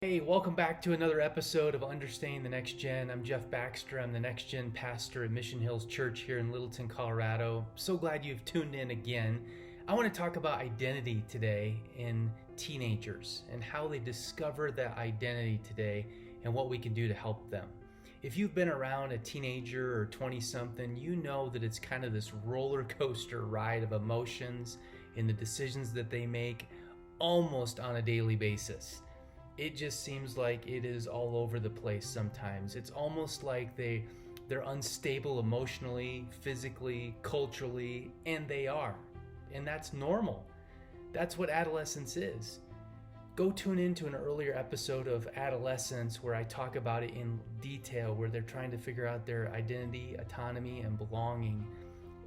Hey, welcome back to another episode of Understanding the Next Gen. I'm Jeff Baxter. I'm the Next Gen pastor at Mission Hills Church here in Littleton, Colorado. So glad you've tuned in again. I want to talk about identity today in teenagers and how they discover that identity today and what we can do to help them. If you've been around a teenager or 20-something, you know that it's kind of this roller coaster ride of emotions and the decisions that they make almost on a daily basis. It just seems like it is all over the place sometimes. It's almost like they're unstable emotionally, physically, culturally, and they are. And that's normal. That's what adolescence is. Go tune into an earlier episode of Adolescence where I talk about it in detail, where they're trying to figure out their identity, autonomy, and belonging.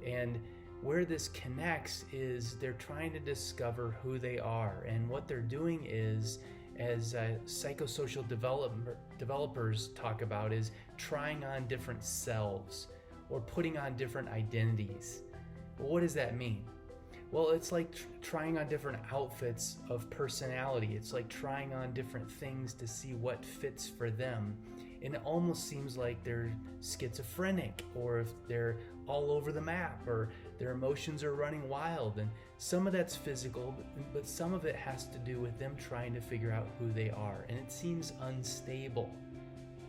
And where this connects is they're trying to discover who they are. And what they're doing is, as psychosocial developers talk about, is trying on different selves or putting on different identities. Well, what does that mean? Well, it's like trying on different outfits of personality. It's like trying on different things to see what fits for them. And it almost seems like they're schizophrenic, or if they're all over the map, or their emotions are running wild. And some of that's physical, but some of it has to do with them trying to figure out who they are. And it seems unstable.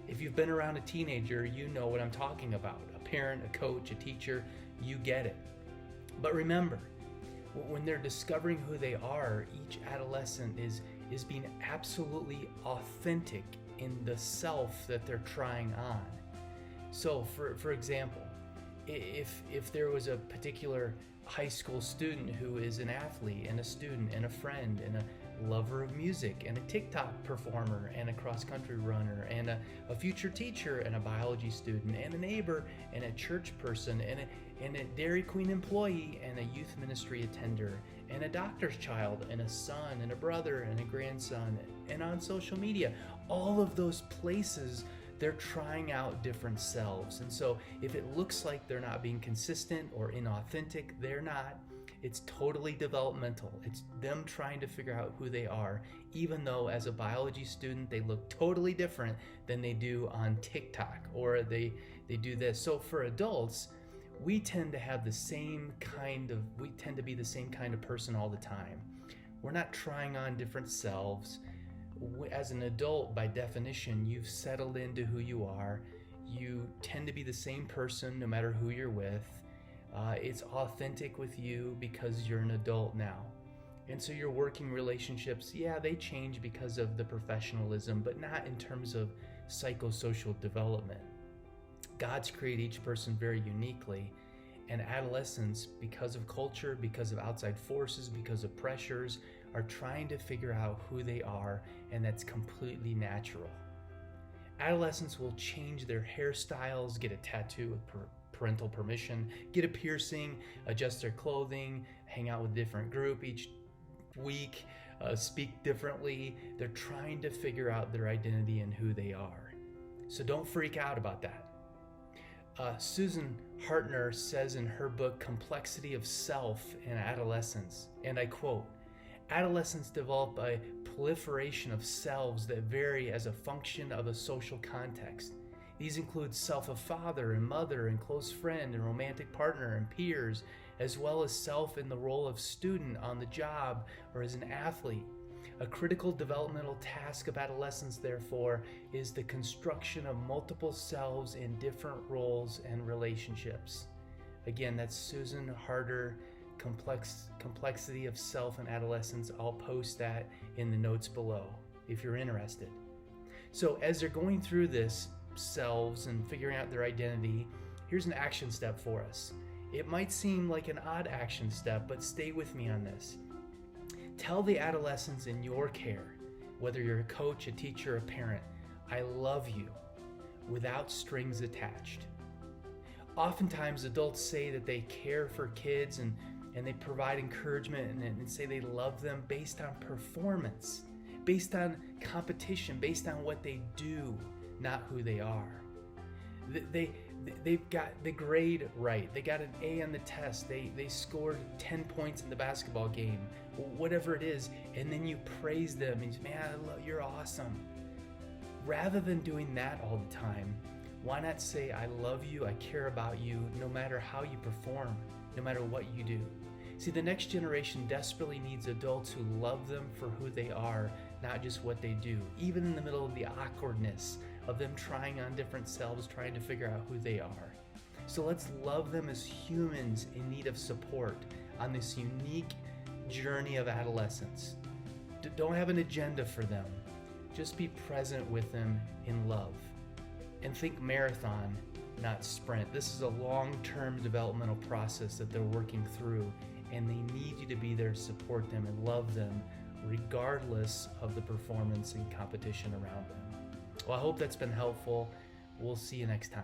If you've been around a teenager, you know what I'm talking about. A parent, a coach, a teacher, you get it. But remember, when they're discovering who they are, each adolescent is being absolutely authentic in the self that they're trying on. So for example, if there was a particular high school student who is an athlete and a student and a friend and a lover of music and a TikTok performer and a cross-country runner and a future teacher and a biology student and a neighbor and a church person and a Dairy Queen employee and a youth ministry attender and a doctor's child and a son and a brother and a grandson and on social media, all of those places they're trying out different selves. And so if it looks like they're not being consistent or inauthentic, they're not. It's totally developmental. It's them trying to figure out who they are, even though as a biology student, they look totally different than they do on TikTok, or they do this. So for adults, we tend to be the same kind of person all the time. We're not trying on different selves. As an adult, by definition, you've settled into who you are. You tend to be the same person no matter who you're with. It's authentic with you because you're an adult now. And so your working relationships, yeah, they change because of the professionalism, but not in terms of psychosocial development. God's created each person very uniquely. And adolescents, because of culture, because of outside forces, because of pressures, are trying to figure out who they are, and that's completely natural. Adolescents will change their hairstyles, get a tattoo with parental permission, get a piercing, adjust their clothing, hang out with a different group each week, speak differently. They're trying to figure out their identity and who they are. So don't freak out about that. Susan Hartner says in her book, Complexity of Self in Adolescence, and I quote, "Adolescents develop a proliferation of selves that vary as a function of a social context. These include self of father and mother and close friend and romantic partner and peers, as well as self in the role of student on the job or as an athlete. A critical developmental task of adolescence, therefore, is the construction of multiple selves in different roles and relationships." Again, that's Susan Hartner, Complexity of Self in Adolescence. I'll post that in the notes below if you're interested. So as they're going through this selves and figuring out their identity, here's an action step for us. It might seem like an odd action step, but stay with me on this. Tell the adolescents in your care, whether you're a coach, a teacher, a parent, "I love you," without strings attached. Oftentimes adults say that they care for kids and they provide encouragement and say they love them based on performance, based on competition, based on what they do, not who they are. They've got the grade right. They got an A on the test. They scored 10 points in the basketball game, whatever it is. And then you praise them and you say, "Man, you're awesome." rather than doing that all the time, why not say, I love you, I care about you, no matter how you perform, no matter what you do. See, the next generation desperately needs adults who love them for who they are, not just what they do, even in the middle of the awkwardness of them trying on different selves, trying to figure out who they are. So let's love them as humans in need of support on this unique journey of adolescence. Don't have an agenda for them. Just be present with them in love. And think marathon, not sprint. This is a long-term developmental process that they're working through, and they need you to be there to support them and love them regardless of the performance and competition around them. Well, I hope that's been helpful. We'll see you next time.